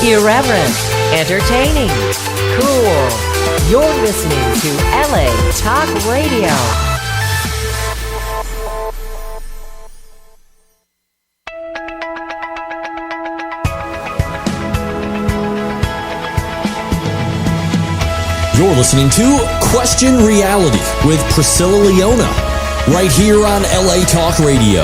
Irreverent, entertaining, cool. You're listening to LA Talk Radio. You're listening to Question Reality with Priscilla Leona, right here on LA Talk Radio.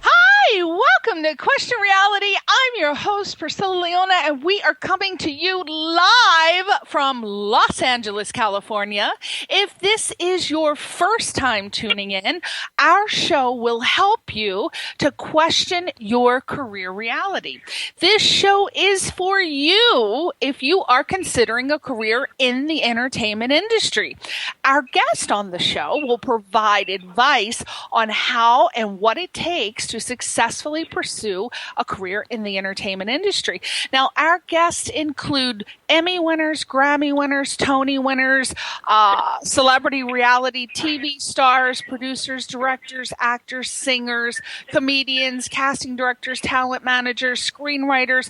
Hi, welcome to Question Reality. I'm your host, Priscilla Leona, and we are coming to you live from Los Angeles, California. If this is your first time tuning in, our show will help you to question your career reality. This show is for you if you are considering a career in the entertainment industry. Our guest on the show will provide advice on how and what it takes to successfully pursue a career in the entertainment industry. Now, our guests include Emmy winners, Grammy winners, Tony winners, celebrity reality TV stars, producers, directors, actors, singers, comedians, casting directors, talent managers, screenwriters.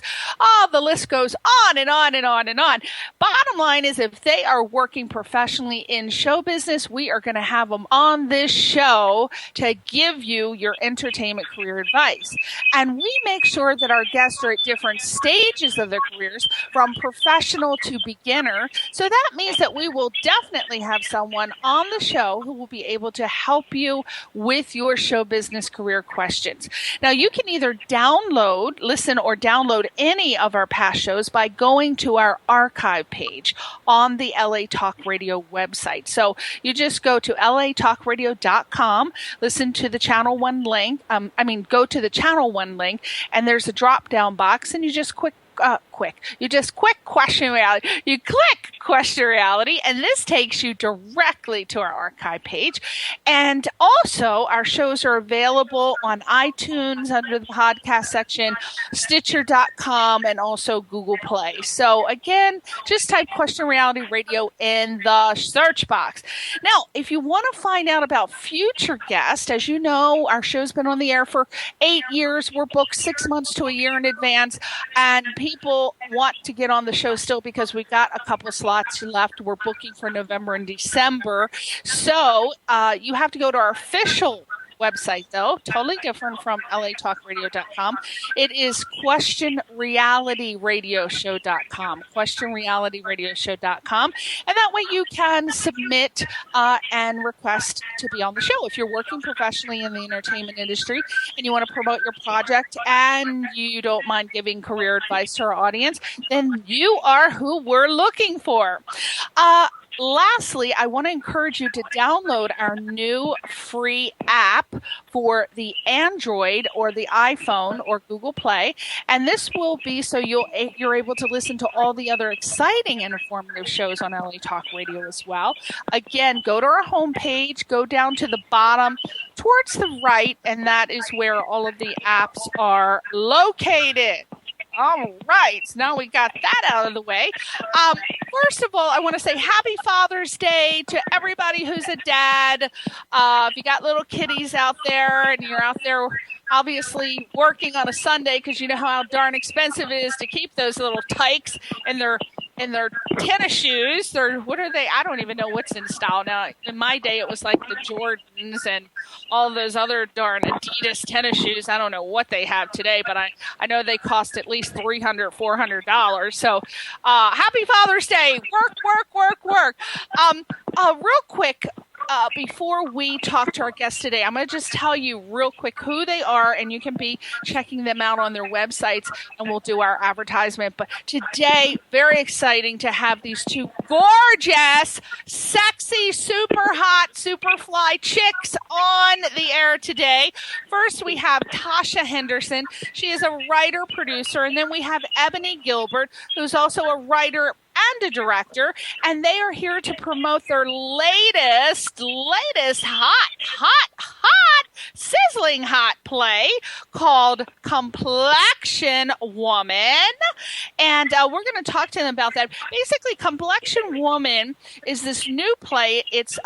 The list goes on and on and on and on. Bottom line is, if they are working professionally in show business, we are going to have them on this show to give you your entertainment career advice. And we make sure that our guests are at different stages of their careers, from professional to beginner. So that means that we will definitely have someone on the show who will be able to help you with your show business career questions. Now, you can either listen or download any of our past shows by going to our archive page on the LA Talk Radio website. So you just go to latalkradio.com, listen to the Channel 1 link, go to the Channel 1 link, and there's a drop-down box, and you just click Question Reality. You click Question Reality, and this takes you directly to our archive page. And also, our shows are available on iTunes under the podcast section, Stitcher.com, and also Google Play. So again, just type Question Reality Radio in the search box. Now, if you want to find out about future guests, as you know, our show's been on the air for 8 years. We're booked 6 months to a year in advance, and people want to get on the show still because we got a couple of slots left. We're booking for November and December. So you have to go to our official website, though, totally different from latalkradio.com. It is questionrealityradioshow.com, questionrealityradioshow.com. And that way you can submit and request to be on the show. If you're working professionally in the entertainment industry and you want to promote your project and you don't mind giving career advice to our audience, then you are who we're looking for. Lastly, I want to encourage you to download our new free app for the Android or the iPhone or Google Play. And this will be so you're able to listen to all the other exciting and informative shows on LA Talk Radio as well. Again, go to our homepage, go down to the bottom towards the right, and that is where all of the apps are located. All right, so now we got that out of the way. First of all, I want to say Happy Father's Day to everybody who's a dad. If you got little kiddies out there and you're out there obviously working on a Sunday, because you know how darn expensive it is to keep those little tykes in their tennis shoes. What are they? I don't even know what's in style now. In my day, it was like the Jordans and all those other darn Adidas tennis shoes. I don't know what they have today, but I know they cost at least $300, $400. So happy Father's Day. Work. Real quick, before we talk to our guests today, I'm going to just tell you real quick who they are, and you can be checking them out on their websites, and we'll do our advertisement. But today, very exciting to have these two gorgeous, sexy, super hot, super fly chicks on the air today. First, we have Tasha Henderson. She is a writer, producer, and then we have Ebony Gilbert, who's also a writer and a director, and they are here to promote their latest sizzling hot play called Complexion Woman. And we're going to talk to them about that. Basically, Complexion Woman is this new play. It's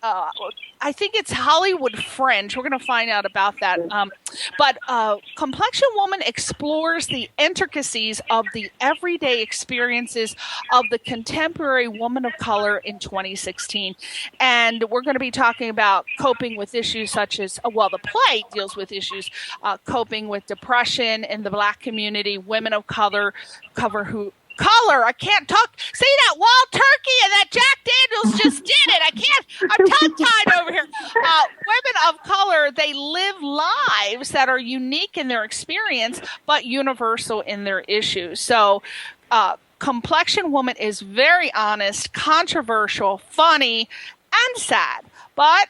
I think it's Hollywood Fringe. We're going to find out about that. But Complexion Woman explores the intricacies of the everyday experiences of the contemporary woman of color in 2016. And we're going to be talking about coping with issues such as, the play deals with issues, coping with depression in the Black community, women of color, I can't talk. See that wild turkey and that Jack Daniels just did it. I'm tongue-tied over here. Women of color, they live lives that are unique in their experience, but universal in their issues. So, Complexion Woman is very honest, controversial, funny, and sad. But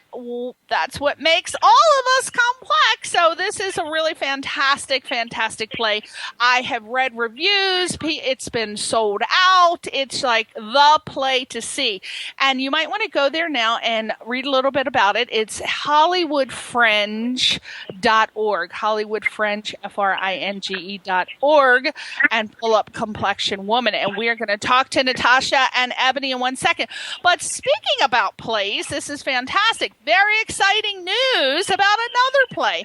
that's what makes all of us complex. So this is a really fantastic, fantastic play. I have read reviews. It's been sold out. It's like the play to see. And you might want to go there now and read a little bit about it. It's HollywoodFringe.org. HollywoodFringe, FRINGE.org, and pull up Complexion Woman. And we are going to talk to Natasha and Ebony in 1 second. But speaking about plays, this is fantastic. Very exciting news about another play.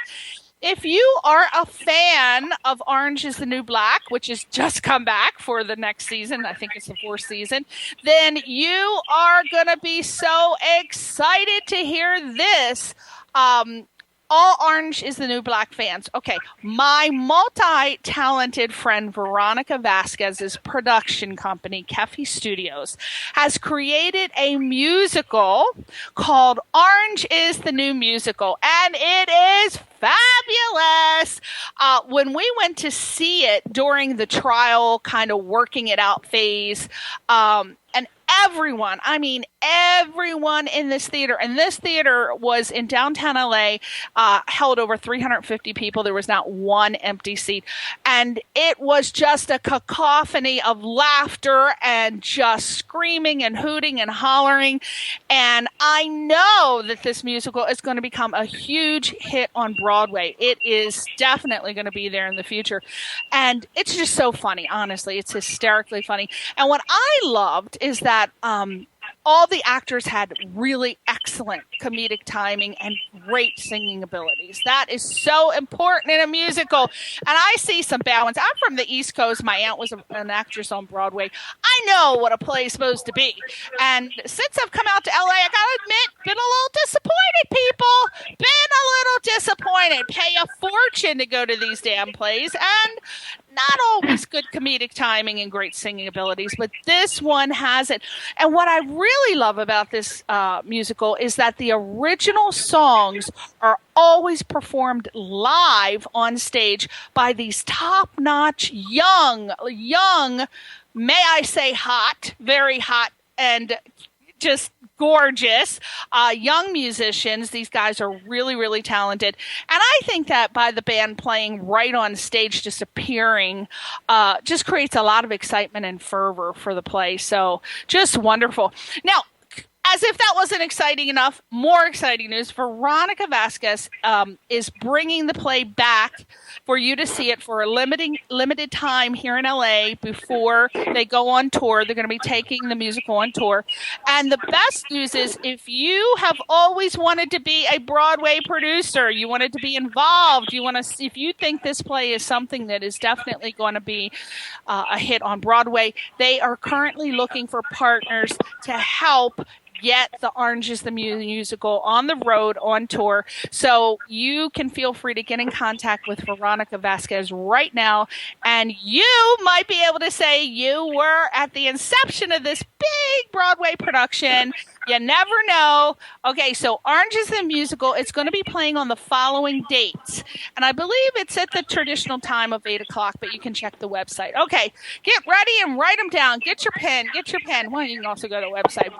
If you are a fan of Orange is the New Black, which has just come back for the next season, I think it's the 4th season, then you are going to be so excited to hear this. All Orange is the New Black fans. Okay, my multi-talented friend Veronica Vasquez's production company, Kefi Studios, has created a musical called Orange is the New Musical, and it is fabulous. When we went to see it during the trial, kind of working it out phase, and everyone in this theater, and this theater was in downtown LA, held over 350 people. There was not one empty seat. And it was just a cacophony of laughter and just screaming and hooting and hollering. And I know that this musical is going to become a huge hit on Broadway. It is definitely going to be there in the future. And it's just so funny, honestly. It's hysterically funny. And what I loved is that all the actors had really excellent comedic timing and great singing abilities. That is so important in a musical. And I see some bad ones. I'm from the East Coast. My aunt was an actress on Broadway. I know what a play is supposed to be. And since I've come out to LA, I gotta admit, been a little disappointed, people. Been a little disappointed. Pay a fortune to go to these damn plays. And not always good comedic timing and great singing abilities, but this one has it. And what I really love about this musical is that the original songs are always performed live on stage by these top-notch, young, may I say hot, very hot, and just gorgeous young musicians. These guys are really, really talented. And I think that by the band playing right on stage, just appearing, just creates a lot of excitement and fervor for the play. So just wonderful. Now, as if that wasn't exciting enough, more exciting news. Veronica Vasquez is bringing the play back for you to see it for a limited time here in LA before they go on tour. They're going to be taking the musical on tour. And the best news is, if you have always wanted to be a Broadway producer, you wanted to be involved, if you think this play is something that is definitely going to be a hit on Broadway, they are currently looking for partners to help get the Orange is the Musical on the road, on tour. So you can feel free to get in contact with Veronica Vasquez right now, and you might be able to say you were at the inception of this big Broadway production. You never know. Okay, so Orange is the Musical, it's going to be playing on the following dates. And I believe it's at the traditional time of 8 o'clock, but you can check the website. Okay, get ready and write them down. Get your pen. Well, you can also go to the website.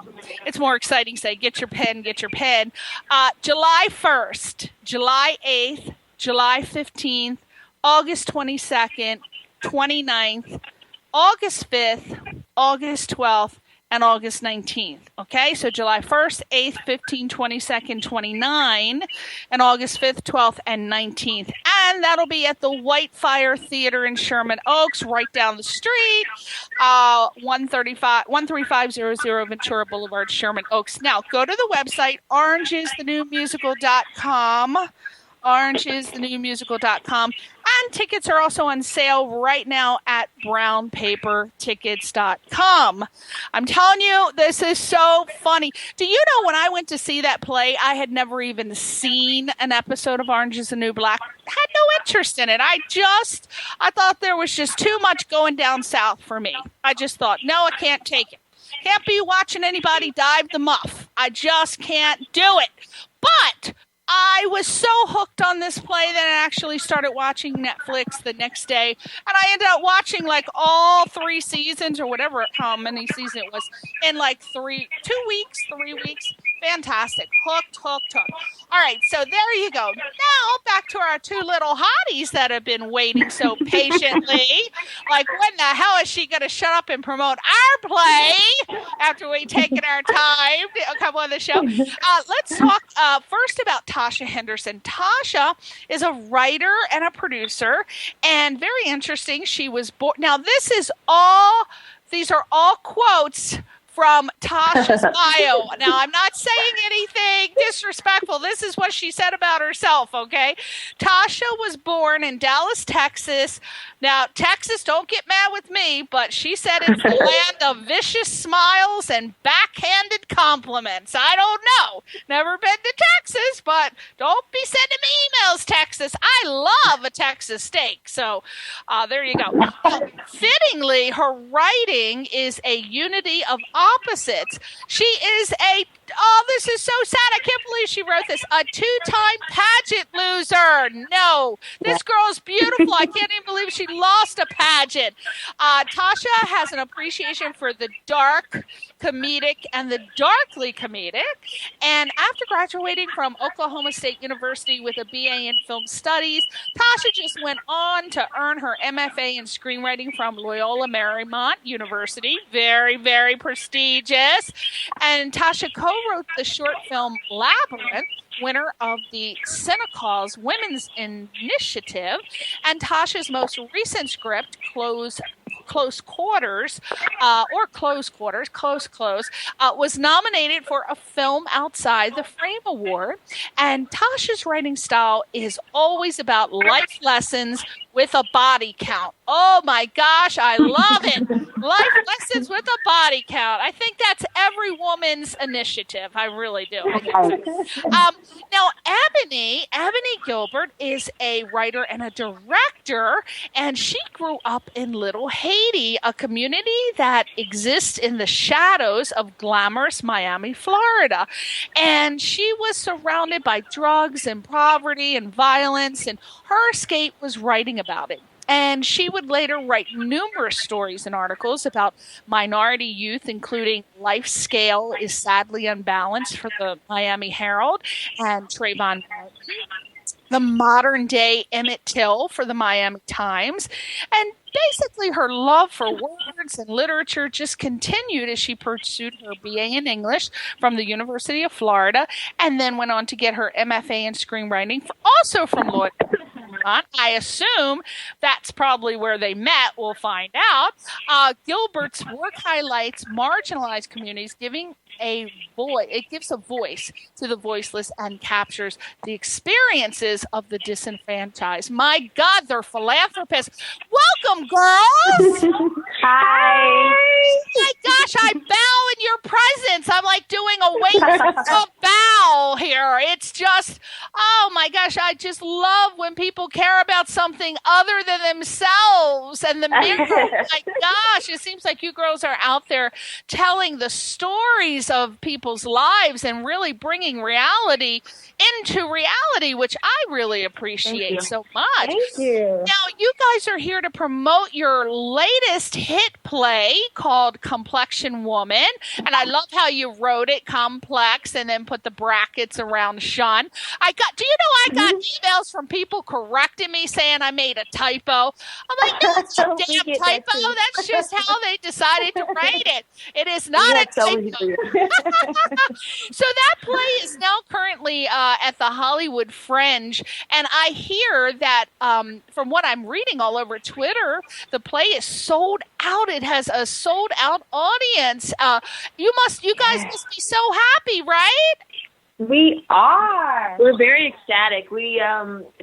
It's more exciting, say, get your pen. July 1st, July 8th, July 15th, August 22nd, 29th, August 5th, August 12th, and August 19th. Okay, so July 1st, 8th, 15th, 22nd, 29th, and August 5th, 12th, and 19th. and that'll be at the Whitefire Theater in Sherman Oaks, right down the street, 13500 Ventura Boulevard, Sherman Oaks. Now, go to the website, orangeisthenewmusical.com, orangeisthenewmusical.com, and tickets are also on sale right now at brownpapertickets.com. I'm telling you, this is so funny. Do you know when I went to see that play, I had never even seen an episode of Orange is the New Black. Had no interest in it. I thought there was just too much going down south for me. I just thought, no, I can't take it. Can't be watching anybody dive the muff. I just can't do it. But I was so hooked on this play that I actually started watching Netflix the next day, and I ended up watching like all 3 seasons or whatever, how many seasons it was, in like 3 weeks. Fantastic. Hooked. All right, so there you go. Now back to our 2 little hotties that have been waiting so patiently. Like, when the hell is she going to shut up and promote our play after we've taken our time to come on the show? Let's talk first about Tasha Henderson. Tasha is a writer and a producer, and very interesting. She was born. Now, these are all quotes from Tasha's bio. Now, I'm not saying anything disrespectful. This is what she said about herself, okay? Tasha was born in Dallas, Texas. Now, Texas, don't get mad with me, but she said it's the land of vicious smiles and backhanded compliments. I don't know. Never been to Texas, but don't be sending me emails, Texas. I love a Texas steak. So there you go. Fittingly, her writing is a unity of opposites. She is this is so sad. I can't believe she wrote this. A 2-time pageant loser. No, this girl's beautiful. I can't even believe she lost a pageant. Tasha has an appreciation for the dark comedic and the darkly comedic. And after graduating from Oklahoma State University with a BA in film studies, Tasha just went on to earn her MFA in screenwriting from Loyola Marymount University. Very, very prestigious. And Tasha co-wrote the short film Labyrinth, winner of the Cinecalls Women's Initiative, and Tasha's most recent script, Close Quarters, was nominated for a Film Outside the Frame Award. And Tasha's writing style is always about life lessons with a body count. Oh my gosh, I love it. Life lessons with a body count. I think that's every woman's initiative. I really do. Now, Ebony Gilbert is a writer and a director, and she grew up in Little Haiti, a community that exists in the shadows of glamorous Miami, Florida. And she was surrounded by drugs and poverty and violence, and her escape was writing about it. And she would later write numerous stories and articles about minority youth, including Life Scale is Sadly Unbalanced for the Miami Herald and Trayvon Martin, the modern day Emmett Till for the Miami Times. And basically her love for words and literature just continued as she pursued her BA in English from the University of Florida, and then went on to get her MFA in screenwriting, also from Loyola. I assume that's probably where they met. We'll find out. Gilbert's work highlights marginalized communities, giving a voice. It gives a voice to the voiceless and captures the experiences of the disenfranchised. My God, they're philanthropists. Welcome, girls. Hi. My gosh, I bow in your presence. I'm like doing a wake bow here. It's just, oh my gosh, I just love when people care about something other than themselves and the mirror. My gosh, it seems like you girls are out there telling the stories of people's lives and really bringing reality into reality, which I really appreciate so much. Thank you. Now, you guys are here to promote promote your latest hit play called Complexion Woman. And I love how you wrote it, complex, and then put the brackets around Sean. Do you know I got emails from people correcting me saying I made a typo? I'm like, no, it's a damn typo. That's just how they decided to write it. It is not a typo. So that play is now currently at the Hollywood Fringe. And I hear that from what I'm reading all over Twitter, the play is sold out. It has a sold out audience. You guys must be so happy, right? We are. We're very ecstatic. We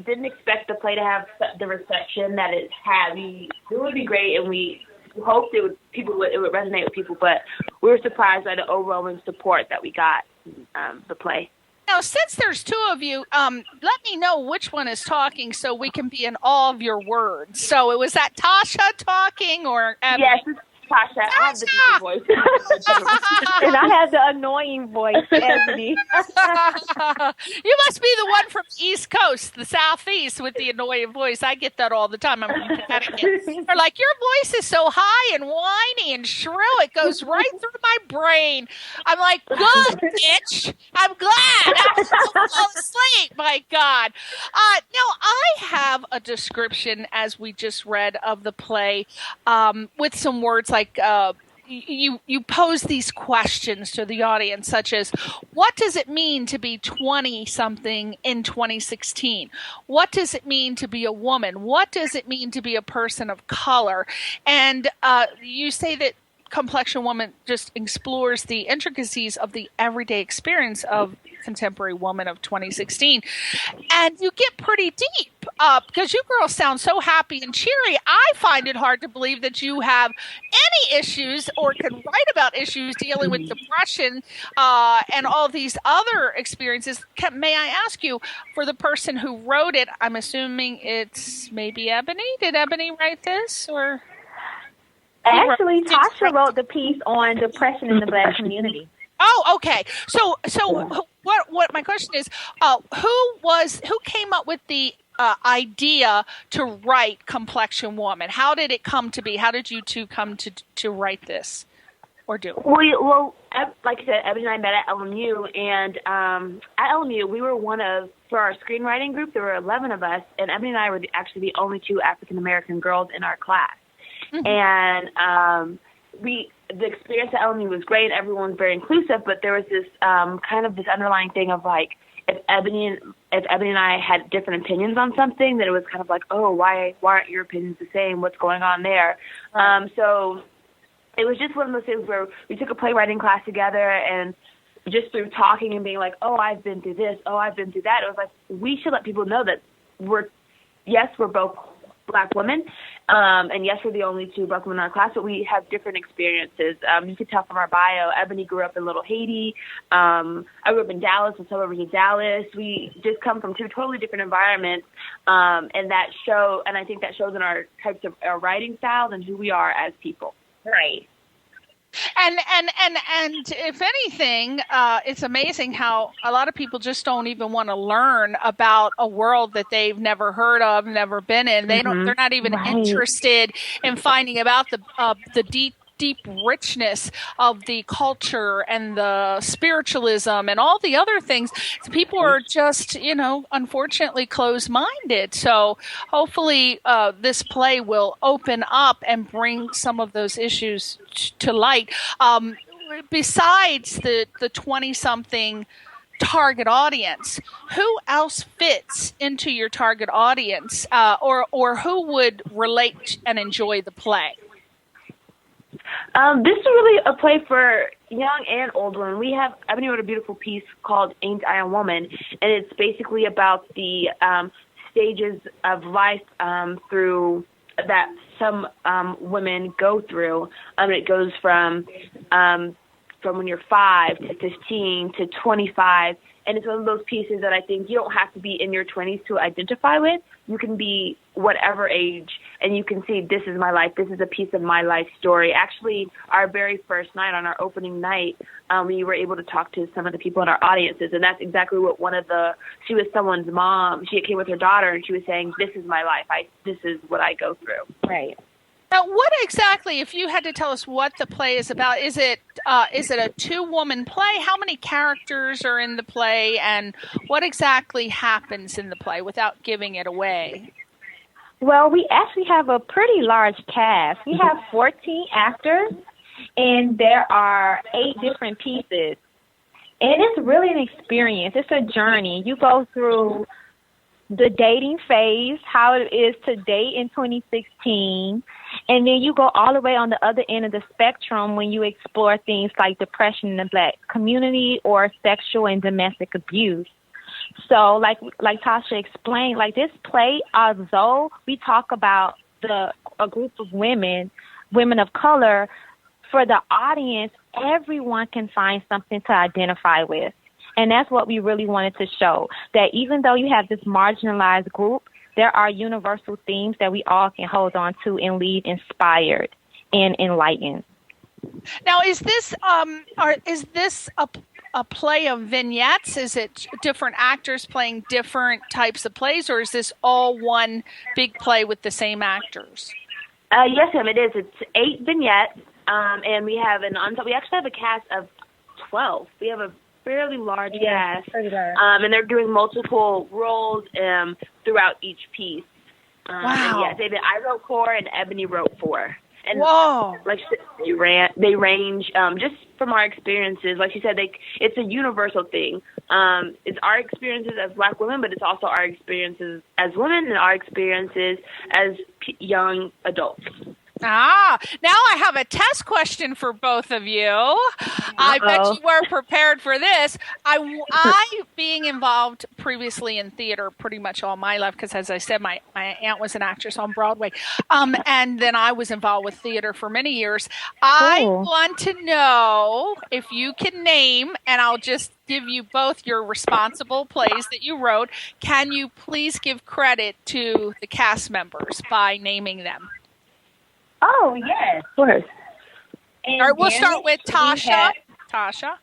didn't expect the play to have the reception that it had. It would be great, and we hoped it would resonate with people, but we were surprised by the overwhelming support that we got the play. Now, since there's two of you, let me know which one is talking so we can be in awe of your words. So, was that Tasha talking or Ebony? Yes, it's Tasha. I have the deeper voice. And I have the annoying voice, Ebony. You must be the one from the East Coast, the Southeast, with the annoying voice. I get that all the time. I'm from Connecticut. They're like, your voice is so high and whiny and shrill. It goes right through my brain. I'm like, good, bitch. I'm glad. I'm fall asleep. My God. Now, I have a description, as we just read, of the play with some words like you pose these questions to the audience, such as, what does it mean to be 20-something in 2016? What does it mean to be a woman? What does it mean to be a person of color? And you say that Complexion Woman just explores the intricacies of the everyday experience of contemporary woman of 2016. And you get pretty deep because you girls sound so happy and cheery. I find it hard to believe that you have any issues or can write about issues dealing with depression and all these other experiences. May I ask you, for the person who wrote it, I'm assuming it's maybe Ebony? Did Ebony write this, or? Actually, Tasha wrote the piece on depression in the Black community. Oh, okay. So what my question is, who came up with the idea to write Complexion Woman? How did it come to be? How did you two come to write this or do it? Well, like I said, Ebony and I met at LMU, and at LMU we were for our screenwriting group, there were 11 of us, and Ebony and I were actually the only two African-American girls in our class. Mm-hmm. And the experience at LMU was great. Everyone was very inclusive, but there was this kind of this underlying thing of like, if Ebony and I had different opinions on something, then it was kind of like, oh, why aren't your opinions the same? What's going on there? Right. So it was just one of those things where we took a playwriting class together, and just through talking and being like, oh, I've been through this, oh, I've been through that, it was like, we should let people know that we're both Black women, and yes, we're the only two Black women in our class, but we have different experiences. You could tell from our bio, Ebony grew up in Little Haiti. I grew up in Dallas, the suburbs of Dallas. We just come from two totally different environments, and I think that shows in our types of our writing styles and who we are as people. Right. And if anything, it's amazing how a lot of people just don't even want to learn about a world that they've never heard of, never been in. They're not even interested in finding about the deep richness of the culture and the spiritualism and all the other things. People are just, unfortunately closed-minded. So hopefully this play will open up and bring some of those issues to light. Besides the 20-something target audience, who else fits into your target audience, or who would relate and enjoy the play? This is really a play for young and old women. Ebony wrote a beautiful piece called Ain't I a Woman, and it's basically about the stages of life through that some women go through. It goes from when you're 5 to 15 to 25 And it's one of those pieces that I think you don't have to be in your 20s to identify with. You can be whatever age, and you can see, this is my life. This is a piece of my life story. Actually, our very first night, on our opening night, we were able to talk to some of the people in our audiences, and that's exactly what she was someone's mom. She came with her daughter, and she was saying, this is my life. This is what I go through. Right. Now, what exactly, if you had to tell us what the play is about, is it a two-woman play? How many characters are in the play, and what exactly happens in the play without giving it away? Well, we actually have a pretty large cast. We have 14 actors, and there are 8 different pieces. And it's really an experience. It's a journey. You go through the dating phase, how it is to date in 2016, and then you go all the way on the other end of the spectrum when you explore things like depression in the Black community or sexual and domestic abuse. So like Tasha explained, like this play, although we talk about a group of women of color, for the audience, everyone can find something to identify with. And that's what we really wanted to show, that even though you have this marginalized group, there are universal themes that we all can hold on to and leave inspired and enlightened. Now, is this a play of vignettes? Is it different actors playing different types of plays, or is this all one big play with the same actors? Yes, ma'am, it is. It's 8 vignettes, and we have we actually have a cast of 12. We have a fairly large cast, and they're doing multiple roles throughout each piece. Wow. And David, I wrote 4, and Ebony wrote 4. And whoa! Like they range just from our experiences. Like you said, it's a universal thing. It's our experiences as Black women, but it's also our experiences as women and our experiences as young adults. Now I have a test question for both of you. I bet you weren't prepared for this. I being involved previously in theater pretty much all my life, because as I said, my aunt was an actress on Broadway. And then I was involved with theater for many years. I want to know if you can name, and I'll just give you both your responsible plays that you wrote. Can you please give credit to the cast members by naming them? Oh, yes. Of course. All right, we'll start with Tasha. Tasha.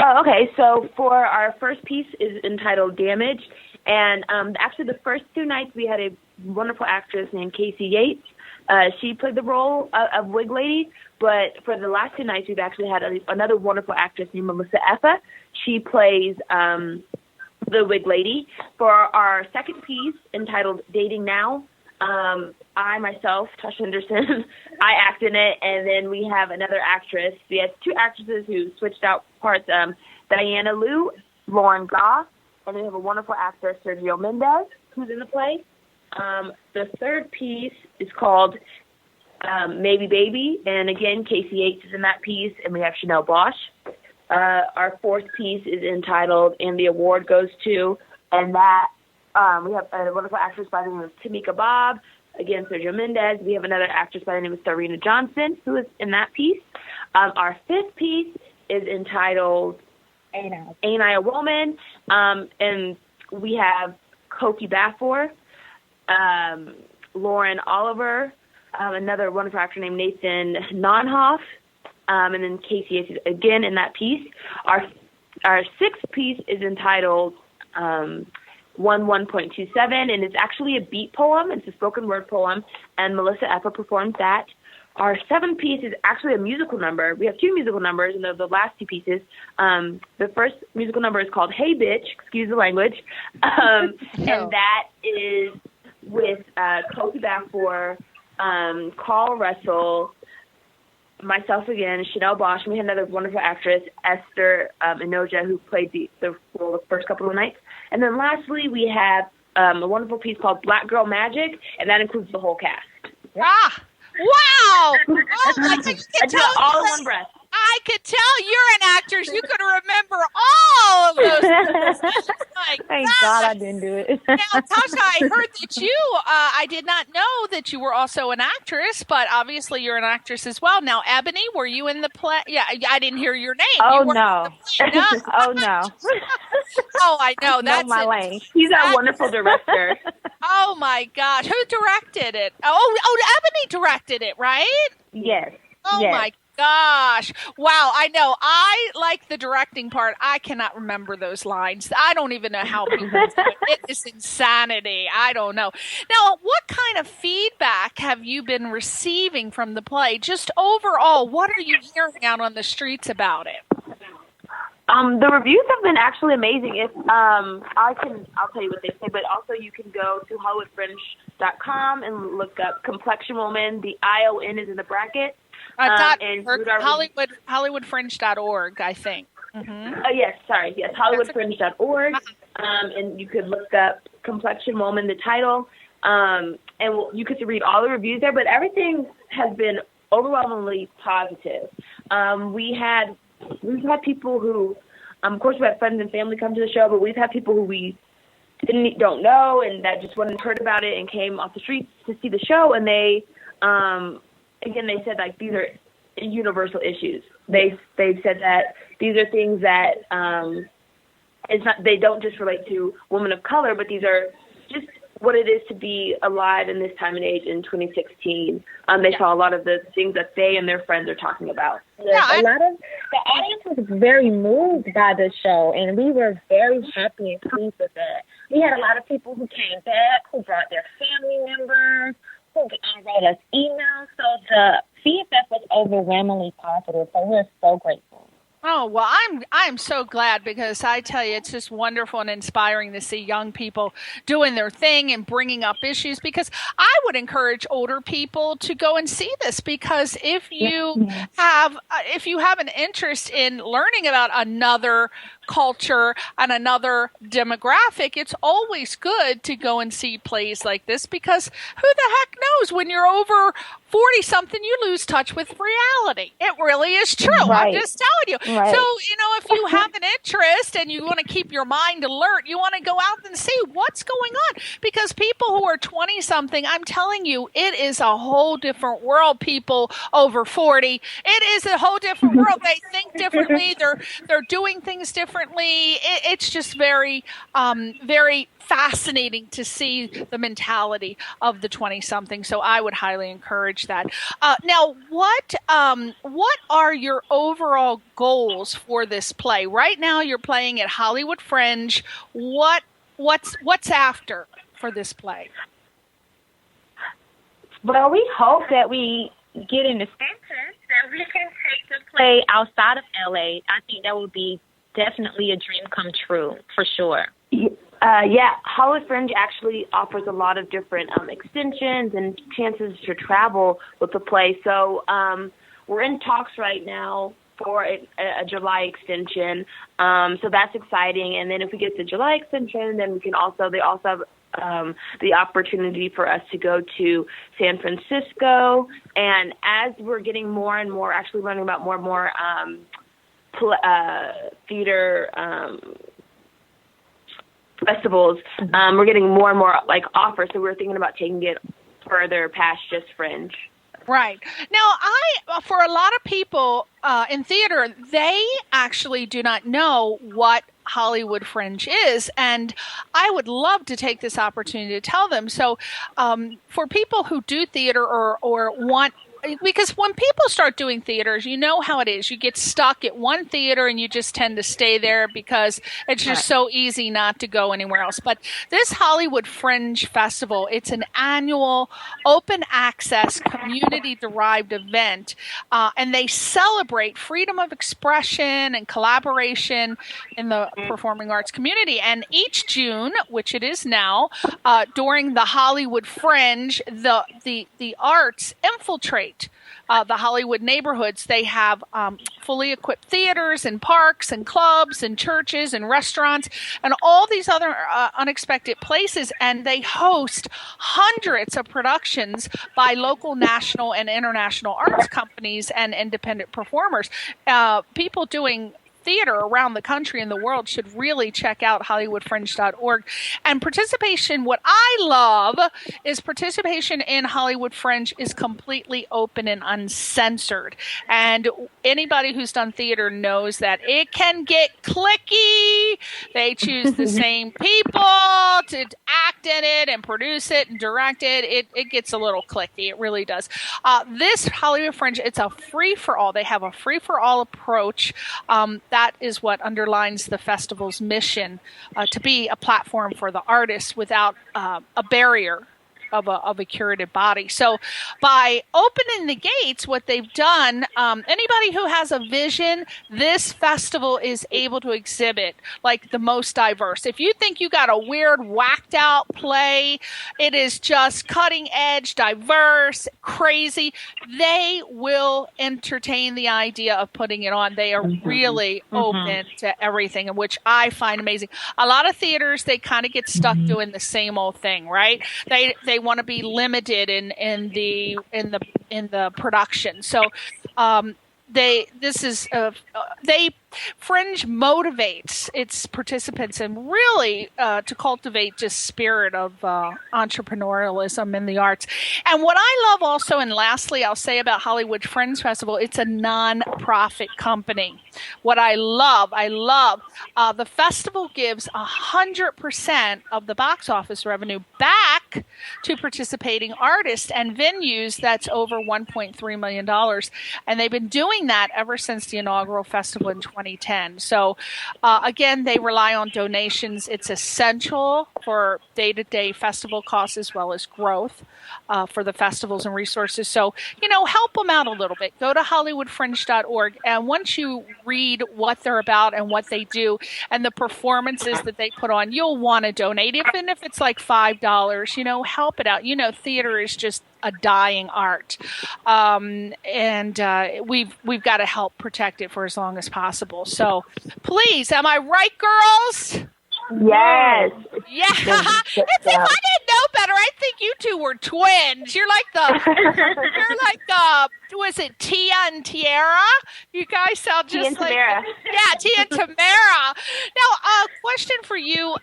Oh, okay. So for our first piece is entitled Damaged. And actually the first 2 nights we had a wonderful actress named Casey Yates. She played the role of Wig Lady. But for the last 2 nights we've actually had another wonderful actress named Melissa Effa. She plays the Wig Lady. For our second piece entitled Dating Now, I myself, Tasha Henderson, I act in it, and then we have another actress. We have 2 actresses who switched out parts, Diana Liu, Lauren Goff, and then we have a wonderful actor, Sergio Mendez, who's in the play. The third piece is called Maybe Baby, and again, Casey Yates is in that piece, and we have Chanel Bosch. Our fourth piece is entitled And the Award Goes To, and that we have a wonderful actress by the name of Tamika Bob, again, Sergio Mendez. We have another actress by the name of Serena Johnson, who is in that piece. Our fifth piece is entitled Ain't I a Woman? And we have Koki Bafor, Lauren Oliver, another wonderful actor named Nathan Nonhoff, and then Casey is again in that piece. Our sixth piece is entitled 1.27, and it's actually a beat poem. It's a spoken word poem, and Melissa Effa performs that. Our seventh piece is actually a musical number. We have 2 musical numbers, and they're the last 2 pieces. The first musical number is called Hey Bitch, excuse the language, and that is with Kofi Bafor, Carl Russell, myself again, Chanel Bosch, and we had another wonderful actress, Esther Inoja, who played the role the first couple of nights. And then lastly, we have a wonderful piece called Black Girl Magic, and that includes the whole cast. Ah! Wow! Oh, I did it all in one breath. I could tell you're an actress. You could remember all of those things. Thank God I didn't do it. Now, Tasha, I heard that I did not know that you were also an actress, but obviously you're an actress as well. Now, Ebony, were you in the play? Yeah, I didn't hear your name. Oh, no. No. Oh, no. Oh, I know. That's my lane. He's a wonderful director. Oh, my gosh. Who directed it? Oh, Ebony directed it, right? Yes. Oh, yes. my gosh. Wow, I know. I like the directing part. I cannot remember those lines. I don't even know how people do it. It is insanity. I don't know. Now, what kind of feedback have you been receiving from the play? Just overall, what are you hearing out on the streets about it? The reviews have been actually amazing. If I'll tell you what they say, but also you can go to HollywoodFringe.com and look up Complexion Woman. The ION is in the bracket. And HollywoodFringe.org, I think. Mm-hmm. Yes, HollywoodFringe.org. And you could look up Complexion Woman, the title, and you could read all the reviews there. But everything has been overwhelmingly positive. We've had people who, of course, we had friends and family come to the show, but we've had people who we don't know and that just went and heard about it and came off the streets to see the show, and they, again, they said like these are universal issues. They've said that these are things that they don't just relate to women of color, but these are just what it is to be alive in this time and age in 2016. They saw a lot of the things that they and their friends are talking about. A lot of the audience was very moved by the show, and we were very happy and pleased with that. We had a lot of people who came back, who brought their family members, who wrote us emails. So the feedback was overwhelmingly positive. So we're so grateful. Oh, well, I'm so glad, because I tell you, it's just wonderful and inspiring to see young people doing their thing and bringing up issues, because I would encourage older people to go and see this, because if you have an interest in learning about another culture and another demographic, it's always good to go and see plays like this, because who the heck knows, when you're over 40 something, you lose touch with reality. It really is true. Right. I'm just telling you. Right. So, if you have an interest and you want to keep your mind alert, you want to go out and see what's going on, because people who are 20 something, I'm telling you, it is a whole different world. People over 40, it is a whole different world. They think differently. They're doing things differently. It's just very, very fascinating to see the mentality of the 20-something. So I would highly encourage that. Now, what are your overall goals for this play? Right now, you're playing at Hollywood Fringe. What's after for this play? Well, we hope that we get in the center, that we can take the play outside of LA. I think that would be definitely a dream come true, for sure. Hollywood Fringe actually offers a lot of different extensions and chances to travel with the play. So we're in talks right now for a July extension. So that's exciting. And then if we get the July extension, then they also have the opportunity for us to go to San Francisco. And as we're getting more and more, actually learning about more and more theater festivals, we're getting more and more offers, so we're thinking about taking it further past just Fringe. Right. Now, for a lot of people in theater, they actually do not know what Hollywood Fringe is, and I would love to take this opportunity to tell them. So for people who do theater or want, because when people start doing theaters, you know how it is. You get stuck at one theater and you just tend to stay there because it's just so easy not to go anywhere else. But this Hollywood Fringe Festival, it's an annual open access community-derived event, and they celebrate freedom of expression and collaboration in the performing arts community. And each June, which it is now, during the Hollywood Fringe, the arts infiltrate renovate the Hollywood neighborhoods. They have fully equipped theaters and parks and clubs and churches and restaurants and all these other unexpected places. And they host hundreds of productions by local, national, and international arts companies and independent performers. People doing theater around the country and the world should really check out hollywoodfringe.org. And participation, what I love is participation in Hollywood Fringe is completely open and uncensored. And anybody who's done theater knows that it can get cliquey. They choose the same people to act in it and produce it and direct it. It gets a little cliquey. It really does. This Hollywood Fringe, it's a free-for-all. They have a free-for-all approach. That is what underlines the festival's mission, to be a platform for the artists without a barrier of a curated body. So by opening the gates, what they've done, anybody who has a vision, this festival is able to exhibit like the most diverse. If you think you got a weird, whacked out play, it is just cutting edge, diverse, crazy, they will entertain the idea of putting it on. They are really open to everything, which I find amazing. A lot of theaters, they kind of get stuck doing the same old thing, right? They want to be limited in the production. So Fringe motivates its participants and really to cultivate just spirit of entrepreneurialism in the arts. And what I love also, and lastly, I'll say about Hollywood Fringe Festival, it's a non-profit company. What I love, the festival gives 100% of the box office revenue back to participating artists and venues. That's over $1.3 million. And they've been doing that ever since the inaugural festival in 2010. So again, they rely on donations. It's essential for day-to-day festival costs as well as growth for the festivals and resources. So, help them out a little bit. Go to hollywoodfringe.org, and once you read what they're about and what they do and the performances that they put on, you'll want to donate. Even if it's like $5, help it out. Theater is just a dying art. And we've got to help protect it for as long as possible. So please, am I right, girls? Yes. Yeah. If I didn't know better, I think you two were twins. You're like was it Tia and Tiara? You guys sound just like Tamara. Yeah, Tia and Tamara. Now, question for you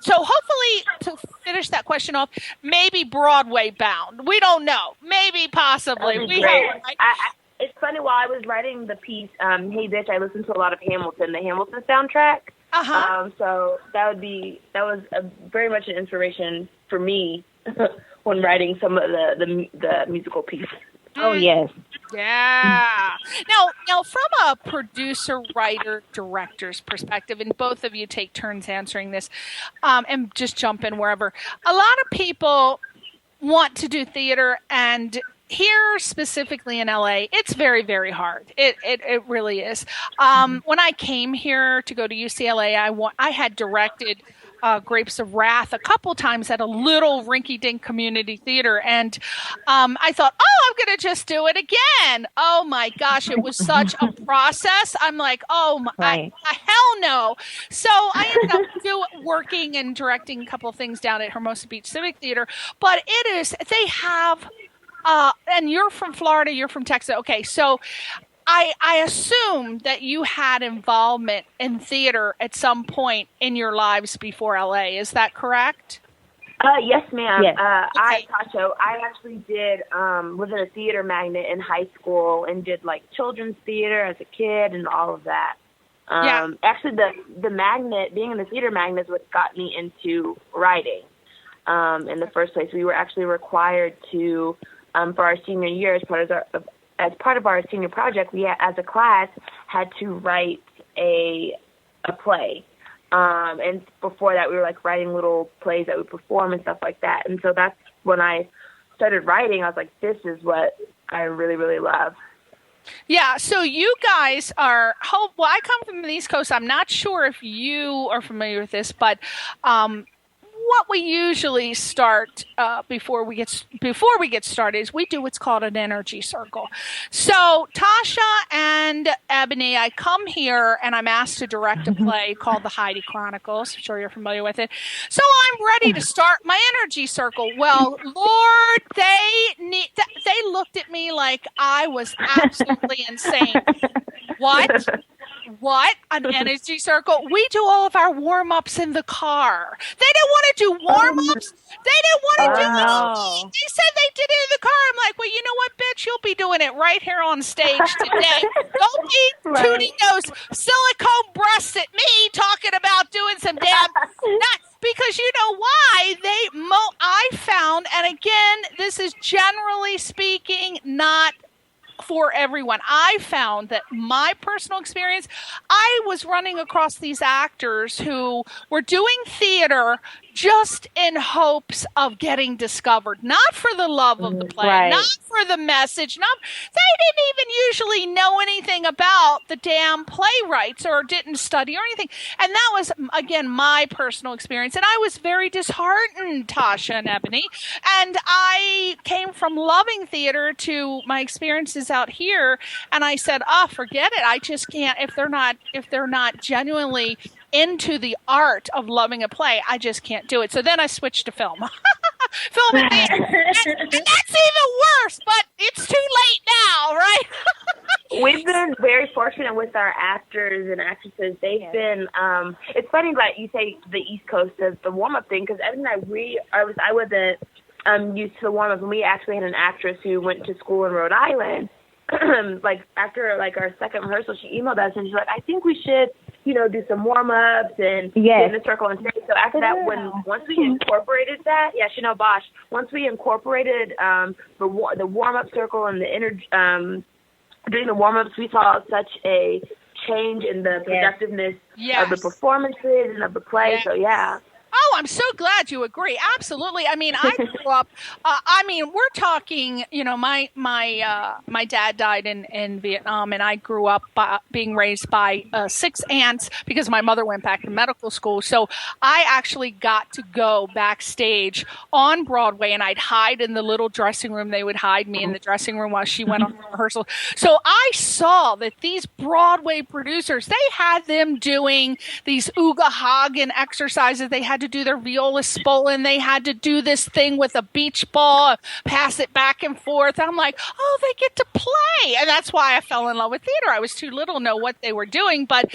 so hopefully to finish that question off, maybe Broadway bound. We don't know. Maybe, possibly. We hope, right? It's funny, while I was writing the piece, Hey Bitch, I listened to a lot of Hamilton, the Hamilton soundtrack. So that was very much an inspiration for me when writing some of the musical piece. Oh, yes. Yeah. Now, from a producer, writer, director's perspective, and both of you take turns answering this, and just jump in wherever. A lot of people want to do theater, and here specifically in LA, it's very, very hard. It really is. When I came here to go to UCLA, I had directed Grapes of Wrath a couple times at a little rinky-dink community theater, and I thought, I'm going to just do it again. Oh my gosh, it was such a process. I'm like, hell no. So I ended up working and directing a couple of things down at Hermosa Beach Civic Theater, but they have. And you're from Florida, you're from Texas. Okay, so I assume that you had involvement in theater at some point in your lives before LA. Is that correct? Yes, ma'am. Yes. Okay. I actually did was in a theater magnet in high school and did like children's theater as a kid and all of that. Actually, the magnet, being in the theater magnet, is what got me into writing. In the first place, we were actually required to. For our senior year, as part of our senior project, we as a class had to write a play. And before that, we were like writing little plays that we perform and stuff like that. And so that's when I started writing. I was like, this is what I really, really love. Yeah, so you guys I come from the East Coast. I'm not sure if you are familiar with this, but what we usually start before we get started is we do what's called an energy circle. So Tasha and Ebony, I come here and I'm asked to direct a play called The Heidi Chronicles. I'm sure you're familiar with it. So I'm ready to start my energy circle. Well, Lord, they looked at me like I was absolutely insane. What? An energy circle? We do all of our warm-ups in the car. They didn't want to do warm-ups. They didn't want to do anything. They said they did it in the car. I'm like, well, you know what, bitch? You'll be doing it right here on stage today. Don't be tooting those silicone breasts at me talking about doing some damn nuts. Because you know why? I found, and again, this is generally speaking not for everyone. I found that my personal experience, I was running across these actors who were doing theater just in hopes of getting discovered, not for the love of the play, not for the message. They didn't even usually know anything about the damn playwrights or didn't study or anything. And that was, again, my personal experience. And I was very disheartened, Tasha and Ebony. And I came from loving theater to my experiences out here. And I said, forget it. I just can't, if they're not genuinely into the art of loving a play, I just can't do it. So then I switched to film. Film and theater. And that's even worse, but it's too late now, right? We've been very fortunate with our actors and actresses. They've been, it's funny that you say the East Coast does the warm-up thing, because Evan and I wasn't used to the warm-up, and we actually had an actress who went to school in Rhode Island. After our second rehearsal, she emailed us and she's like, I think we should, do some warm-ups and get in the circle and sing. So after that, once we incorporated that, Bosch, once we incorporated the warm-up circle and the during the warm-ups, we saw such a change in the productiveness of the performances and of the play. Yes. So yeah. Oh, I'm so glad you agree. Absolutely. I mean, I grew up. We're talking. My dad died in Vietnam, and I grew up being raised by 6 aunts because my mother went back to medical school. So I actually got to go backstage on Broadway, and I'd hide in the little dressing room. They would hide me in the dressing room while she went on rehearsal. So I saw that these Broadway producers, they had them doing these Uga Hagen exercises. They had to do their viola spollen. They had to do this thing with a beach ball, pass it back and forth. I'm like, oh, they get to play. And that's why I fell in love with theater. I was too little to know what they were doing, but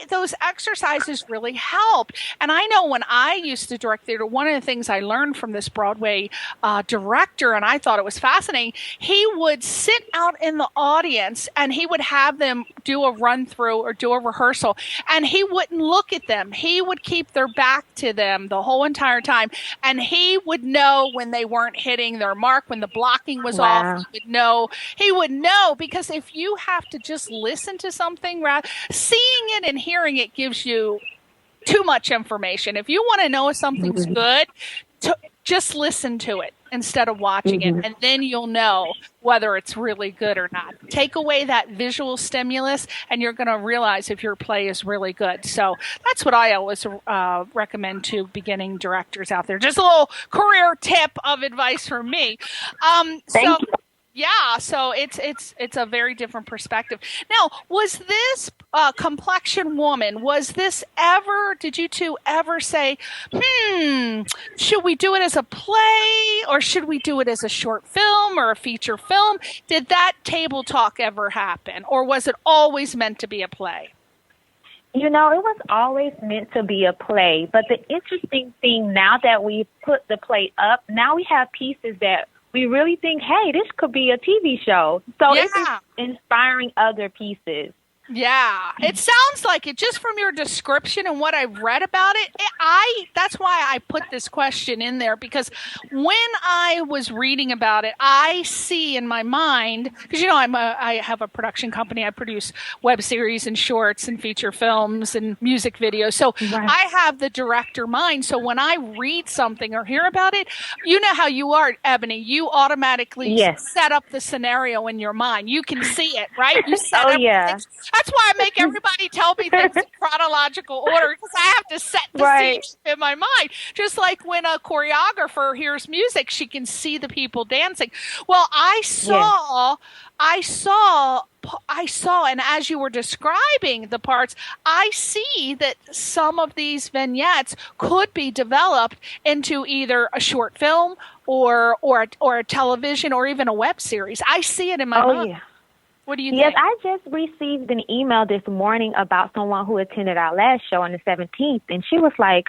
those exercises really helped. And I know when I used to direct theater, one of the things I learned from this Broadway director, and I thought it was fascinating, he would sit out in the audience and he would have them do a run through or do a rehearsal, and he wouldn't look at them. He would keep their back to them the whole entire time, and he would know when they weren't hitting their mark, when the blocking was off. He would know because if you have to just listen to something, seeing it and hearing it gives you too much information. If you want to know if something's good, just listen to it instead of watching it, and then you'll know whether it's really good or not. Take away that visual stimulus, and you're going to realize if your play is really good. So that's what I always recommend to beginning directors out there. Just a little career tip of advice from me. Thank you. Yeah, so it's a very different perspective. Now, was this complexion woman, did you two ever say, should we do it as a play, or should we do it as a short film or a feature film? Did that table talk ever happen, or was it always meant to be a play? It was always meant to be a play, but the interesting thing now that we put the play up, now we have pieces that we really think, hey, this could be a TV show. So it's inspiring other pieces. Yeah, it sounds like it just from your description and what I've read about it. That's why I put this question in there, because when I was reading about it, I see in my mind, because I have a production company. I produce web series and shorts and feature films and music videos. So I have the director mind. So when I read something or hear about it, you know how you are, Ebony. You automatically set up the scenario in your mind. You can see it, right? You set up things. That's why I make everybody tell me things in chronological order, because I have to set Right. scene in my mind. Just like when a choreographer hears music, she can see the people dancing. Well, I saw, and as you were describing the parts, I see that some of these vignettes could be developed into either a short film or a television or even a web series. I see it in my mind. Yeah. What do you Yes, think? I just received an email this morning about someone who attended our last show on the 17th, and she was like,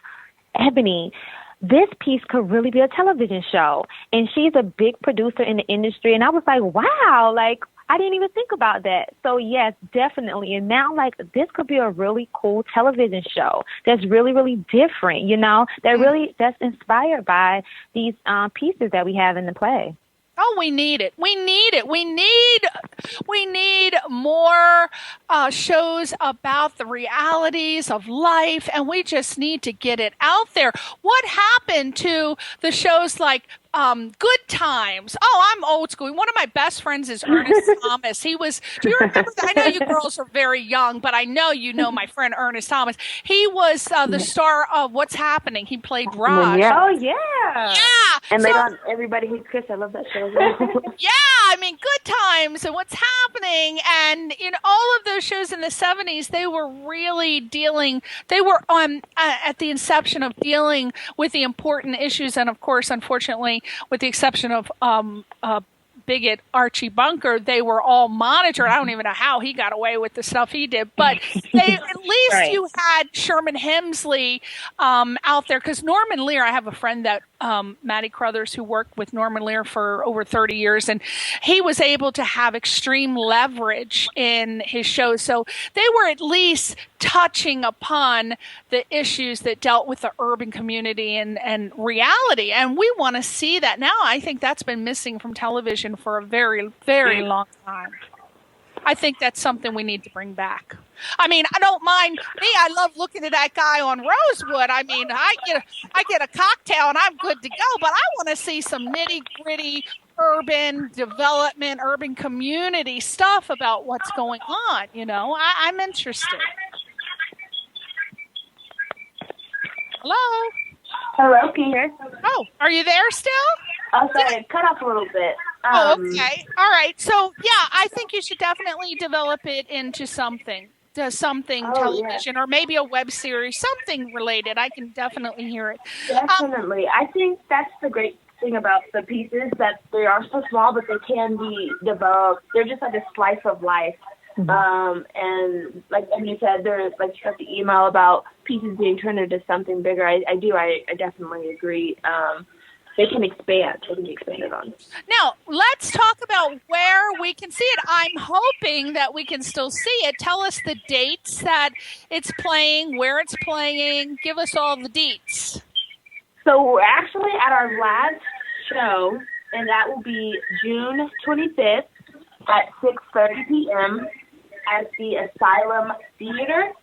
Ebony, this piece could really be a television show. And she's a big producer in the industry, and I was like, wow, like, I didn't even think about that. So, yes, definitely. And now, like, this could be a really cool television show that's really, really different, you know, that's inspired by these pieces that we have in the play. Oh, we need it. We need it. We need more shows about the realities of life, and we just need to get it out there. What happened to the shows like Good Times? Oh, I'm old school. One of my best friends is Ernest Thomas. He was, do you remember that? I know you girls are very young, but I know you know my friend Ernest Thomas. He was the star of What's Happening. He played Raj. Yeah. Oh, yeah. Yeah. And they got Everybody Hates Chris. I love that show. Yeah, I mean, Good Times and What's Happening, and all of those shows in the 70s, they were really dealing. They were at the inception of dealing with the important issues, and of course, unfortunately, with the exception of bigot Archie Bunker, they were all monitored. I don't even know how he got away with the stuff he did, but at least Right. you had Sherman Hemsley out there, because Norman Lear, I have a friend that Maddie Crothers, who worked with Norman Lear for over 30 years, and he was able to have extreme leverage in his shows. So they were at least touching upon the issues that dealt with the urban community and reality. And we want to see that now. I think that's been missing from television for a very, very long time. I think that's something we need to bring back. I mean, I don't mind me. I love looking at that guy on Rosewood. I mean, I get a cocktail and I'm good to go, but I want to see some nitty gritty urban development, urban community stuff about what's going on. I'm interested. Hello? Hello, can you hear? Oh, are you there still? Oh, sorry, it cut off a little bit. Okay. All right. So, yeah, I think you should definitely develop it into something television, or maybe a web series, something related. I can definitely hear it. Definitely. I think that's the great thing about the pieces, that they are so small, but they can be developed. They're just like a slice of life. And like Ebony said, there's like she got the email about pieces being turned into something bigger. I definitely agree. They can expand. They can be expanded on. Now, let's talk about where we can see it. I'm hoping that we can still see it. Tell us the dates that it's playing, where it's playing. Give us all the deets. So we're actually at our last show, and that will be June 25th at 6:30 p.m. at the Asylum Theater.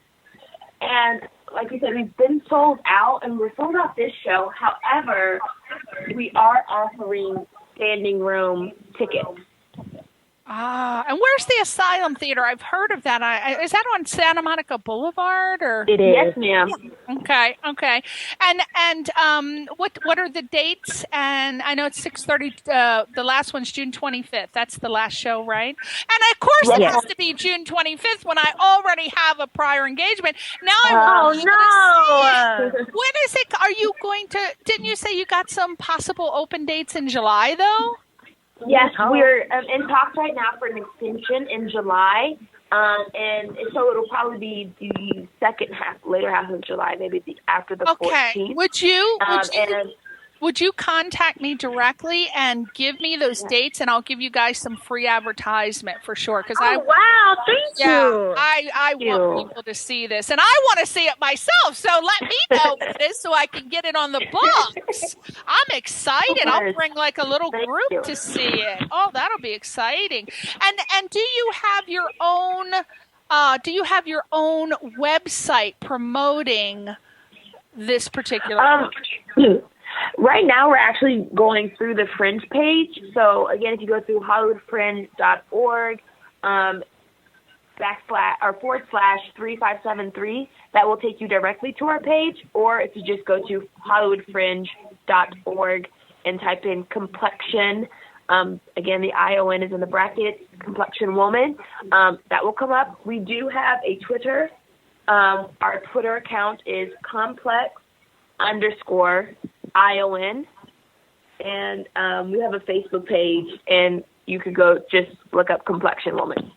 And like you said, we've been sold out, and we're sold out this show. However, we are offering standing room tickets. And where's the Asylum Theater? I've heard of that. Is that on Santa Monica Boulevard, or? It is. Yes, ma'am. Okay. And what are the dates? And I know it's 6:30. The last one's June 25th. That's the last show, right? And of course, it has to be June 25th when I already have a prior engagement. Now I'm when is it? Are you going to? Didn't you say you got some possible open dates in July though? Yes, we're in talks right now for an extension in July, and so it'll probably be the later half of July, maybe after the 14th. Would you contact me directly and give me those dates, and I'll give you guys some free advertisement for sure? Because wow, thank you. I want people to see this, and I want to see it myself. So let me know what it is so I can get it on the books. I'm excited. I'll bring like a little group to see it. Oh, that'll be exciting. And do you have your own? Do you have your own website promoting this particular? Right now, we're actually going through the Fringe page. So, again, if you go through HollywoodFringe.org, //3573. That will take you directly to our page, or if you just go to hollywoodfringe.org and type in complexion, again, the ION is in the brackets, complexion woman, that will come up. We do have a Twitter. Our Twitter account is complex_ION, and we have a Facebook page, and you could go just look up complexion woman.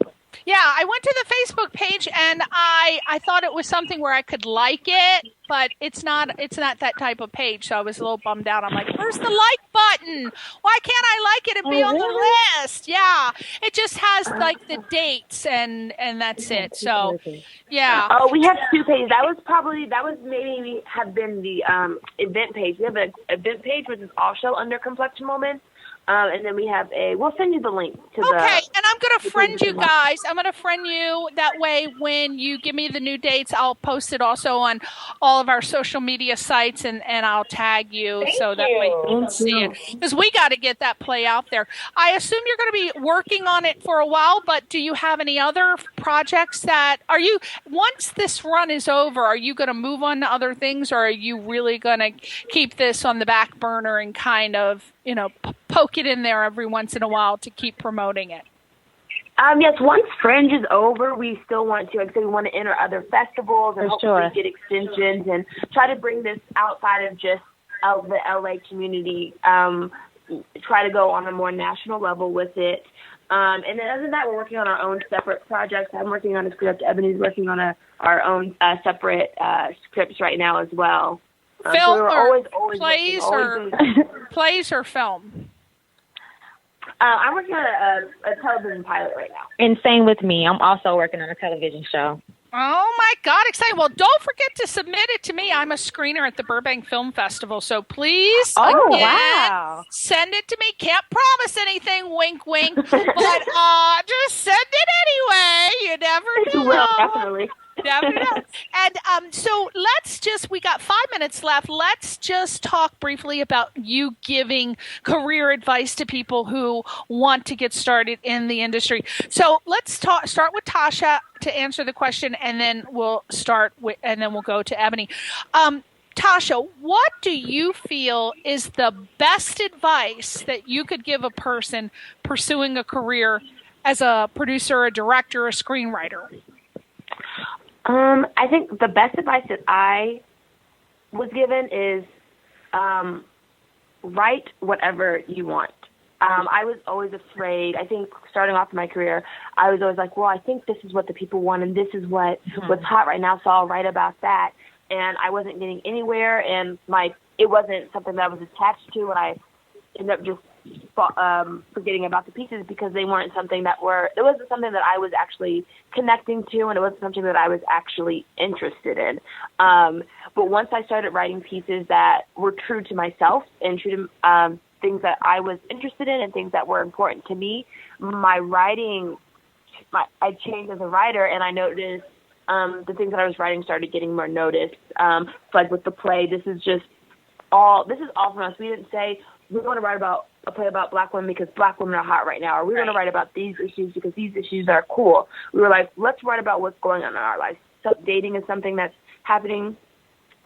Yeah, I went to the Facebook page and I thought it was something where I could like it, but it's not that type of page. So I was a little bummed out. I'm like, where's the like button? Why can't I like it and be on the list? Yeah, it just has like the dates and that's it. So yeah. Oh, we have two pages. That was maybe have been the event page. We have an event page which is also under complexion woman. And then we'll send you the link to the. Okay, and I'm going to friend you guys. I'm going to friend you. That way, when you give me the new dates, I'll post it also on all of our social media sites, and I'll tag you. That way you can see it. Because we got to get that play out there. I assume you're going to be working on it for a while, but do you have any other projects once this run is over, are you going to move on to other things, or are you really going to keep this on the back burner and kind of, poke it in there every once in a while to keep promoting it? Yes, once Fringe is over, we still want to, we want to enter other festivals and hopefully get extensions and try to bring this outside of just the LA community, try to go on a more national level with it. And then other than that, we're working on our own separate projects. I'm working on a script. Ebony's working on our own separate scripts right now as well. Film or plays plays or film? I'm working on a television pilot right now. And same with me. I'm also working on a television show. Oh, my God, exciting. Well, don't forget to submit it to me. I'm a screener at the Burbank Film Festival, so please, send it to me. Can't promise anything, wink, wink, but just send it anyway. You never know. Well, definitely. Definitely. And so we got 5 minutes left. Let's just talk briefly about you giving career advice to people who want to get started in the industry. So let's start with Tasha to answer the question, and then we'll go to Ebony. Tasha, what do you feel is the best advice that you could give a person pursuing a career as a producer, a director, a screenwriter? I think the best advice that I was given is write whatever you want. I was always afraid. I think starting off my career, I was always like, well, I think this is what the people want, and this is what's hot right now, so I'll write about that. And I wasn't getting anywhere, and it wasn't something that I was attached to, and I ended up just forgetting about the pieces because they weren't something it wasn't something that I was actually connecting to, and it wasn't something that I was actually interested in. But once I started writing pieces that were true to myself and true to things that I was interested in and things that were important to me, my writing, I changed as a writer, and I noticed the things that I was writing started getting more noticed. Like with the play, this is all from us. We didn't say we want to write about a play about Black women because Black women are hot right now, or we want to write about these issues because these issues are cool. We were like, let's write about what's going on in our lives. So dating is something that's happening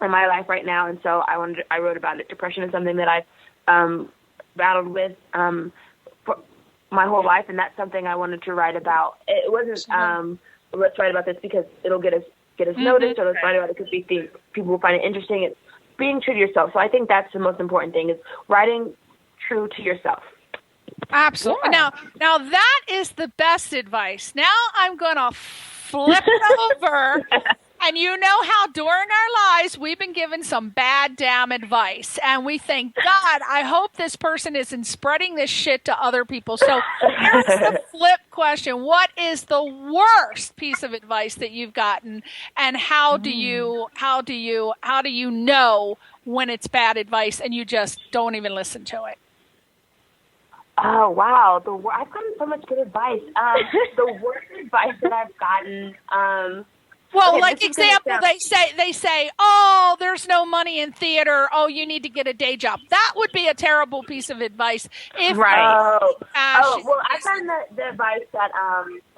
in my life right now, and so I wrote about it. Depression is something that I've battled with for my whole life, and that's something I wanted to write about. It wasn't let's write about this because it'll get us noticed, or let's write about it because we think people will find it interesting. It's being true to yourself. So I think that's the most important thing, is writing true to yourself. Absolutely. Yeah. Now that is the best advice. Now I'm going to flip it over. And you know how during our lives we've been given some bad damn advice. And we think, God, I hope this person isn't spreading this shit to other people. So here's the flip question. What is the worst piece of advice that you've gotten? And how do you know when it's bad advice and you just don't even listen to it? Oh, wow. I've gotten so much good advice. The worst advice that I've gotten, Well, Okay, like this is gonna example, they say, oh, there's no money in theater. Oh, you need to get a day job. That would be a terrible piece of advice. If Right. Well, I find that the advice that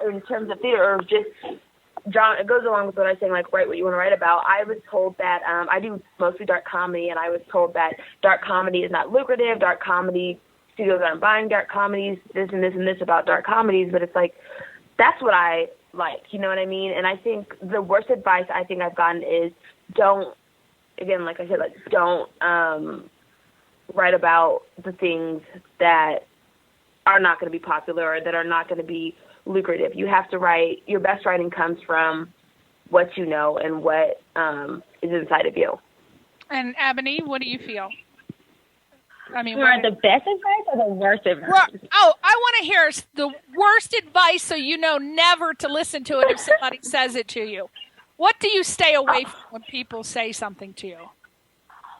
in terms of theater, or just John, it goes along with what I was saying, like write what you want to write about. I was told that I do mostly dark comedy, and I was told that dark comedy is not lucrative. Dark comedy studios aren't buying dark comedies. This and this and this about dark comedies, but it's like that's what I like. You know what I mean? And I think the worst advice I think I've gotten is don't. Again, like I said, like don't write about the things that are not going to be popular or that are not going to be lucrative. You have to write. Your best writing comes from what you know and what is inside of you. And Ebony, what do you feel? I mean, For the best advice or the worst advice? I want to hear the worst advice, so you know never to listen to it if somebody says it to you. What do you stay away from when people say something to you?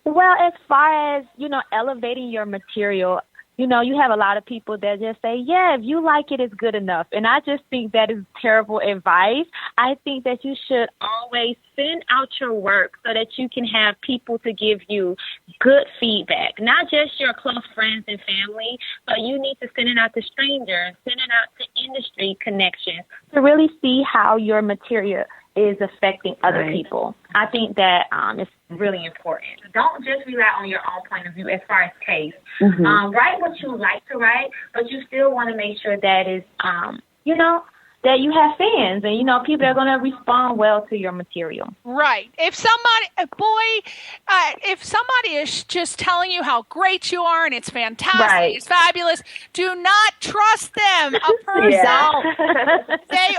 Well, as far as, elevating your material, you have a lot of people that just say, yeah, if you like it, it's good enough. And I just think that is terrible advice. I think that you should always send out your work so that you can have people to give you good feedback, not just your close friends and family, but you need to send it out to strangers, send it out to industry connections to really see how your material is affecting other people. I think that it's really important. Don't just rely on your own point of view as far as taste. Write what you like to write, but you still want to make sure that is, that you have fans and, people are going to respond well to your material. Right. If somebody is just telling you how great you are and it's fantastic, it's fabulous, do not trust them. They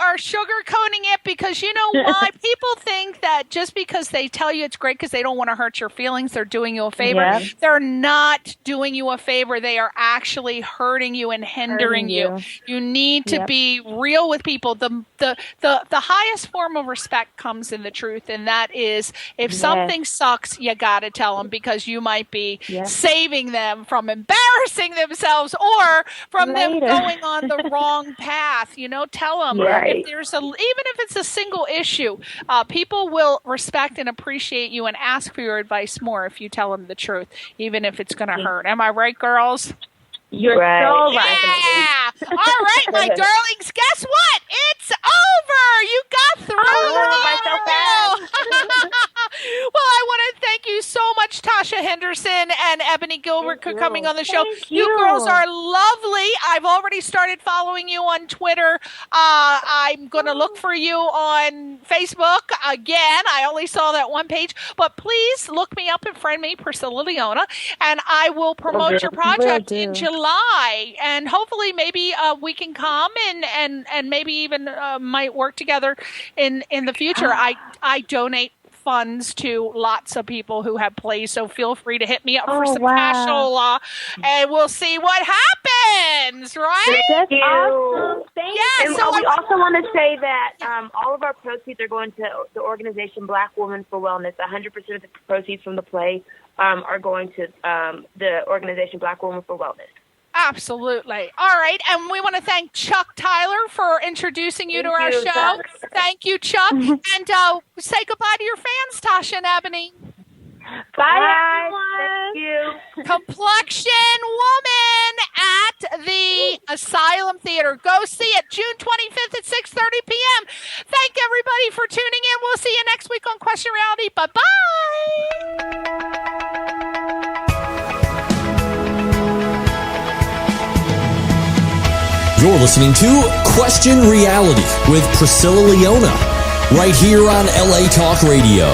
are sugarcoating it because you know why? People think that just because they tell you it's great because they don't want to hurt your feelings, they're doing you a favor. Yeah. They're not doing you a favor. They are actually hurting you and hindering you. You need to be real with people. The highest form of respect comes in the truth, and that is if something sucks, you got to tell them because you might be saving them from embarrassing themselves or from them going on the wrong path. Tell them if there's even if it's a single issue, people will respect and appreciate you and ask for your advice more if you tell them the truth, even if it's going to hurt. Am I right, girls? You're so right. Yeah. All right, my darlings. Guess what? It's over. You got through. Well, I want to thank you so much, Tasha Henderson and Ebony Gilbert, for coming on the show. You girls are lovely. I've already started following you on Twitter. I'm going to look for you on Facebook. Again, I only saw that one page. But please look me up and friend me, Priscilla Leona, and I will promote your project in July. And hopefully maybe we can come and maybe even might work together in the future. I donate funds to lots of people who have plays, so feel free to hit me up for some cash, and we'll see what happens, right? That's awesome. Thank you. And we also want to say that all of our proceeds are going to the organization Black Women for Wellness. 100% of the proceeds from the play are going to the organization Black Women for Wellness. Absolutely. All right. And we want to thank Chuck Tyler for introducing you to our show. Chuck. Thank you, Chuck. And say goodbye to your fans, Tasha and Ebony. Bye, everyone. Thank you. Complexion Woman at the Asylum Theater. Go see it June 25th at 6:30 p.m. Thank everybody for tuning in. We'll see you next week on Question Reality. Bye-bye. You're listening to Question Reality with Priscilla Leona, right here on LA Talk Radio.